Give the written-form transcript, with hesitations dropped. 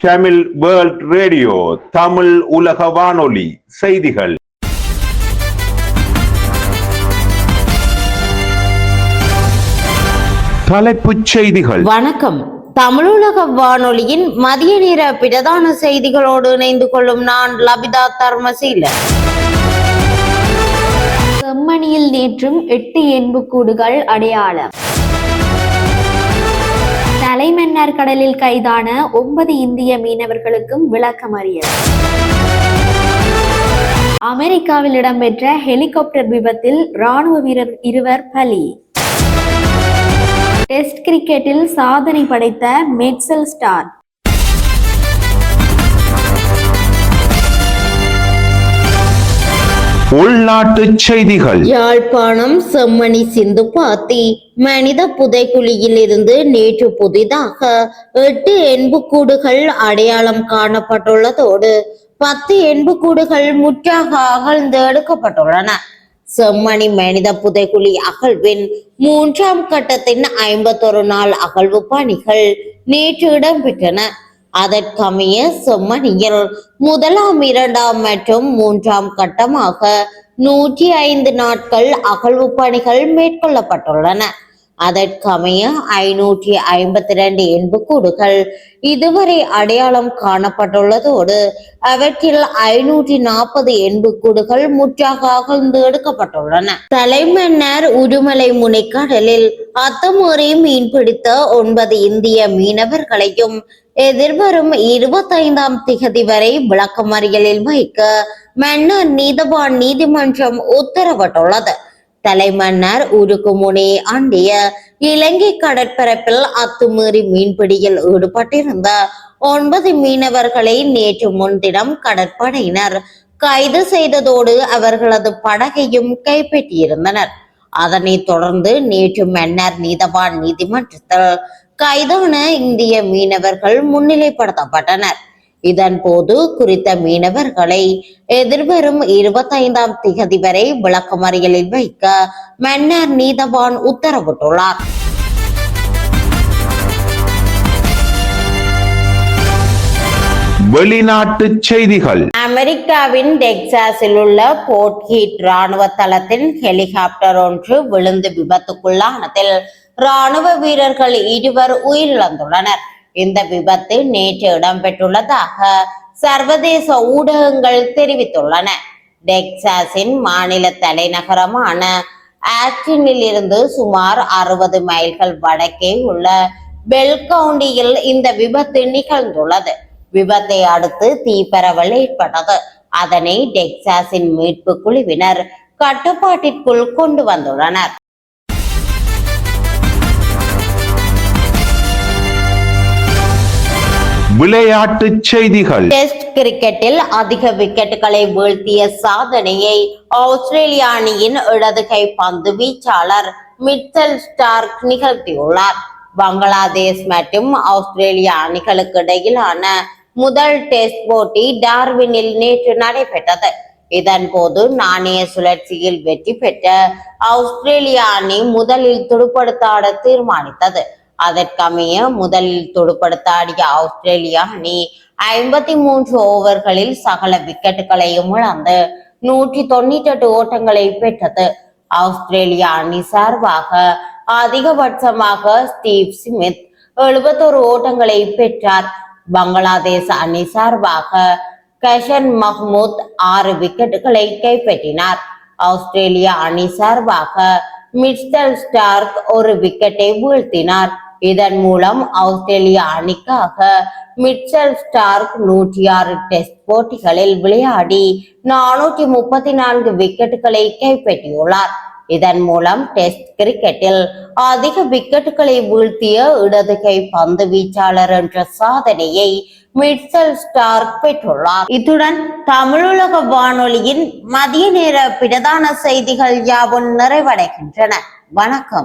Tamil world radio, Tamil உலக வானொலி செய்திகள். தலைப்புச் செய்திகள். வணக்கம். தமிழுலக வானொலியின் மதிய நேர பிரதான செய்திகளோடு இணைந்து கொள்ளும் நான் லபிதா தர்மசீல. செம்மணியில் நேற்றும் 8 எண்புக்கூடுகள் அடையாளம். தலைமன்னார் கடலில் கைதான 9 இந்திய மீனவர்களுக்கும் விளக்கமறியல். அமெரிக்காவில் இடம்பெற்ற ஹெலிகாப்டர் விபத்தில் ராணுவ வீரர் 2 பலி. டெஸ்ட் கிரிக்கெட்டில் சாதனை படைத்த மிட்செல் ஸ்டார்க். உள்நாட்டு செய்திகள். யாழ்ப்பாணம் செம்மணி சிந்து பாத்தி மனித புதைக்குழியில் இருந்து நேற்று புதிதாக 8 எண்புக்கூடுகள் அடையாளம் காணப்பட்டுள்ளதோடு 10 எண்புக்கூடுகள் முற்றாக அகழ்ந்து எடுக்கப்பட்டுள்ளன. செம்மணி மனித புதைக்குழி அகழ்வின் 3ஆம் கட்டத்தின் 51 நாள் அகழ்வு பணிகள் நேற்று இடம்பெற்றன. அதற்கமைய செம்மணியில் 1ஆம் 2ஆம் மற்றும் 3ஆம் கட்டமாக 105 நாட்கள் அகழ்வு பணிகள் மேற்கொள்ளப்பட்டுள்ளன. அதற்கமைய 552 எண்புக்கூடுகள் இதுவரை அடையாளம் காணப்பட்டுள்ளதோடு அவற்றில் 540 எண்புக்கூடுகள் முற்றாக அகழ்ந்து எடுக்கப்பட்டுள்ளன. தலைமன்னார் உடுமலை முனைக்கடலில் அத்துமீறி மீன்பிடித்த 9 இந்திய மீனவர்களையும் எதிர்வரும் 25ஆம் திகதி வரை விளக்கமறியலில் வைக்க மன்னார் நீதவான் நீதிமன்றம் உத்தரவிட்டுள்ளது. தலைமன்னார் உருக்குமுனை அண்டிய இலங்கை கடற்பரப்பில் அத்துமீறி மீன்பிடியில் ஈடுபட்டிருந்த 9 மீனவர்களை நேற்று முன்தினம் கடற்படையினர் கைது செய்ததோடு அவர்களது படகையும் கைப்பற்றியிருந்தனர். அதனைத் தொடர்ந்து நேற்று மன்னார் நீதவான் நீதிமன்றத்தில் கைதான இந்திய மீனவர்கள் முன்னிலைப்படுத்தப்பட்டனர். இதன் போது குறித்த மீனவர்களை எதிர்வரும் 25ஆம் திகதி வரை விளக்கமறியலில் வைக்க மன்னார் நீதவான் உத்தரவிட்டுள்ளார். வெளிநாட்டு செய்திகள். அமெரிக்காவின் டெக்சாஸில் உள்ள போர்ட் ஹீத் ராணுவ தளத்தின் ஹெலிகாப்டர் ஒன்று விழுந்து விபத்துக்குள்ளானதில் ராணுவ வீரர்கள் 2 உயிரிழந்துள்ளனர். இந்த விபத்து நேற்று இடம்பெற்றுள்ளதாக சர்வதேச ஊடகங்கள் தெரிவித்துள்ளன. டெக்சாஸின் மாநில தலைநகரமான ஆஸ்டினில் இருந்து சுமார் 60 மைல்கள் வடக்கே உள்ள பெல் கவுண்டியில் இந்த விபத்து நிகழ்ந்துள்ளது. விபத்தை அடுத்து தீப்பரவல் ஏற்பட்டது. அதனை டெக்சாஸின் மீட்பு குழுவினர் கட்டுப்பாட்டிற்குள் கொண்டு வந்துள்ளனர். விளையாட்டு செய்திகள். டெஸ்ட் கிரிக்கெட்டில் அதிக விக்கெட்டுகளை வீழ்த்திய சாதனையை ஆஸ்திரேலிய அணியின் இடது கை பந்து வீச்சாளர் மிட்செல் ஸ்டார்க் நிகழ்த்தியுள்ளார். பங்களாதேஷ் மற்றும் ஆஸ்திரேலிய அணிகளுக்கு இடையிலான முதல் டெஸ்ட் போட்டி டார்வினில் நேற்று நடைபெற்றது. இதன் போது நாணய சுழற்சியில் வெற்றி பெற்ற ஆஸ்திரேலிய அணி முதலில் துடுப்படுத்த ஆட தீர்மானித்தது. அதற்கமைய முதலில் துடுப்படுத்தாடிய ஆஸ்திரேலிய அணி 53 ஓவர்களில் சகல விக்கெட்டுகளையும் இழந்து 198 ஓட்டங்களை பெற்றது. ஆஸ்திரேலிய அணி சார்பாக அதிகபட்சமாக ஸ்டீவ் ஸ்மித் 71 ஓட்டங்களை பெற்றார். பங்களாதேஷ் அணி சார்பாக கஷன் மஹ்மூத் 6 விக்கெட்டுகளை கைப்பற்றினார். ஆஸ்திரேலிய அணி சார்பாக மிட்செல் ஸ்டார்க் 1 விக்கெட்டை வீழ்த்தினார். இதன் மூலம் ஆஸ்திரேலிய அணிக்காக மிட்செல் ஸ்டார்க் 106 டெஸ்ட் போட்டிகளில் விளையாடி 434 விக்கெட்டுகளை கைப்பற்றியுள்ளார். இதன் மூலம் டெஸ்ட் கிரிக்கெட்டில் அதிக விக்கெட்டுகளை வீழ்த்திய இடது கை பந்து வீச்சாளர் என்ற சாதனையை மிட்செல் ஸ்டார்க் பெற்றுள்ளார். இத்துடன் தமிழுலக வானொலியின் மதிய நேர பிரதான செய்திகள் யாவும் நிறைவடைகின்றன. வணக்கம்.